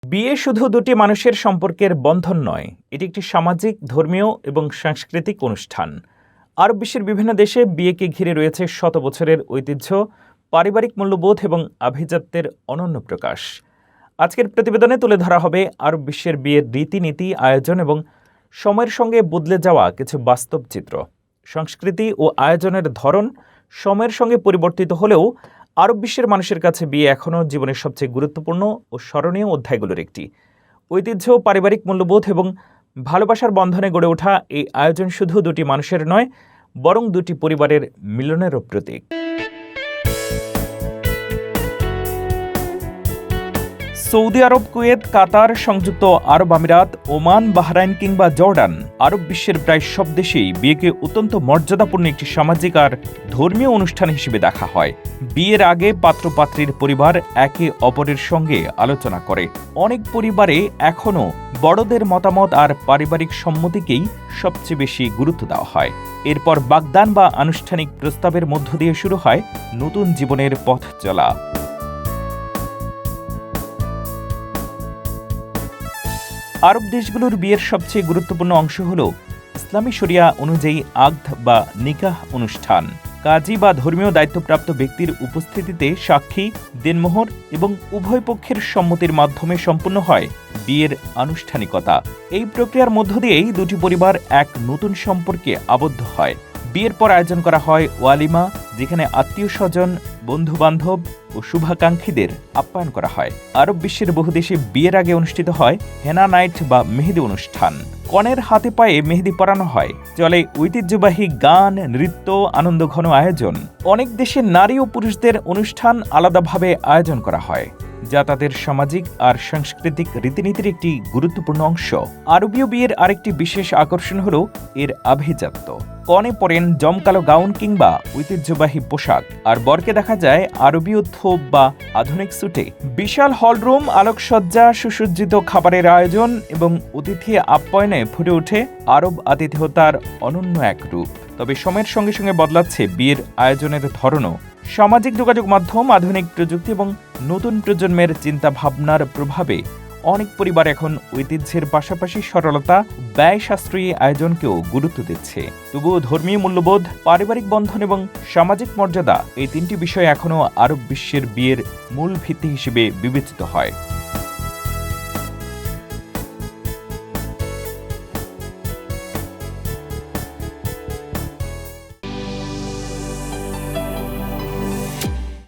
বিয়ে শুধু দুটি মানুষের সম্পর্কের বন্ধন নয়, এটি একটি সামাজিক, ধর্মীয় এবং সাংস্কৃতিক অনুষ্ঠান। আরব বিশ্বের বিভিন্ন দেশে বিয়েকে ঘিরে রয়েছে শত বছরের ঐতিহ্য, পারিবারিক মূল্যবোধ এবং আভিজাত্যের অনন্য প্রকাশ। আজকের প্রতিবেদনে তুলে ধরা হবে আরব বিশ্বের বিয়ের রীতিনীতি, আয়োজন এবং সময়ের সঙ্গে বদলে যাওয়া কিছু বাস্তব চিত্র। সংস্কৃতি ও আয়োজনের ধরন সময়ের সঙ্গে পরিবর্তিত হলেও আরব বিশ্বের মানুষের কাছে বিয়ে এখনও জীবনের সবচেয়ে গুরুত্বপূর্ণ ও স্মরণীয় অধ্যায়গুলোর একটি। ঐতিহ্য, পারিবারিক মূল্যবোধ এবং ভালোবাসার বন্ধনে গড়ে ওঠা এই আয়োজন শুধু দুটি মানুষের নয়, বরং দুটি পরিবারের মিলনেরও প্রতীক। সৌদি আরব, কুয়েত, কাতার, সংযুক্ত আরব আমিরাত, ওমান, বাহরাইন কিংবা জর্ডান, আরব বিশ্বের প্রায় সব দেশেই বিয়েকে অত্যন্ত মর্যাদাপূর্ণ একটি সামাজিক আর ধর্মীয় অনুষ্ঠান হিসেবে দেখা হয়। বিয়ের আগে পাত্রপাত্রীর পরিবার একে অপরের সঙ্গে আলোচনা করে। অনেক পরিবারে এখনও বড়দের মতামত আর পারিবারিক সম্মতিকেই সবচেয়ে বেশি গুরুত্ব দেওয়া হয়। এরপর বাগদান বা আনুষ্ঠানিক প্রস্তাবের মধ্য দিয়ে শুরু হয় নতুন জীবনের পথ চলা। আরব দেশগুলোর বিয়ের সবচেয়ে গুরুত্বপূর্ণ অংশ হল ইসলামী শরিয়া অনুযায়ী আকদ বা নিকাহ অনুষ্ঠান। কাজী বা ধর্মীয় দায়িত্বপ্রাপ্ত ব্যক্তির উপস্থিতিতে সাক্ষী, দেনমোহর এবং উভয় পক্ষের সম্মতির মাধ্যমে সম্পন্ন হয় বিয়ের আনুষ্ঠানিকতা। এই প্রক্রিয়ার মধ্য দিয়েই দুটি পরিবার এক নতুন সম্পর্কে আবদ্ধ হয়। বিয়ের পর আয়োজন করা হয় ওয়ালিমা, যেখানে আত্মীয় স্বজন, বন্ধু বান্ধব ও শুভাকাঙ্ক্ষীদের আপ্যায়ন করা হয়। আরব বিশ্বের বহু দেশে বিয়ের আগে অনুষ্ঠিত হয় হেনা নাইট বা মেহেদি অনুষ্ঠান। কনের হাতে পায়ে মেহেদি পরানো হয়, চলে ঐতিহ্যবাহী গান, নৃত্য, আনন্দঘন আয়োজন। অনেক দেশে নারী ও পুরুষদের অনুষ্ঠান আলাদাভাবে আয়োজন করা হয়, যা তাদের সামাজিক আর সাংস্কৃতিক রীতিনীতির একটি গুরুত্বপূর্ণ অংশ। আরবীয় বিয়ের আরেকটি বিশেষ আকর্ষণ হল এর আভিজাত্য। কনে পরেন জমকালো গাউন কিংবা ঐতিহ্যবাহী পোশাক, আর বরকে দেখা যায় আরবীয় থোপ বা আধুনিক স্যুটে। বিশাল হলরুম, আলোকসজ্জা, সুসজ্জিত খাবারের আয়োজন এবং অতিথি আপ্যায়নে ফুটে ওঠে আরব আতিথেয়তার অনন্য এক রূপ। তবে সময়ের সঙ্গে সঙ্গে বদলাচ্ছে বিয়ের আয়োজনের ধরনও। সামাজিক যোগাযোগ মাধ্যম, আধুনিক প্রযুক্তি এবং নতুন প্রজন্মের চিন্তা ভাবনার প্রভাবে অনেক পরিবার এখন ঐতিহ্যের পাশাপাশি সরলতা, ব্যয় সাশ্রয়ী আয়োজনকেও গুরুত্ব দিচ্ছে। তবুও ধর্মীয় মূল্যবোধ, পারিবারিক বন্ধন এবং সামাজিক মর্যাদা, এই তিনটি বিষয় এখনও আরব বিশ্বের বিয়ের মূল ভিত্তি হিসেবে বিবেচিত হয়।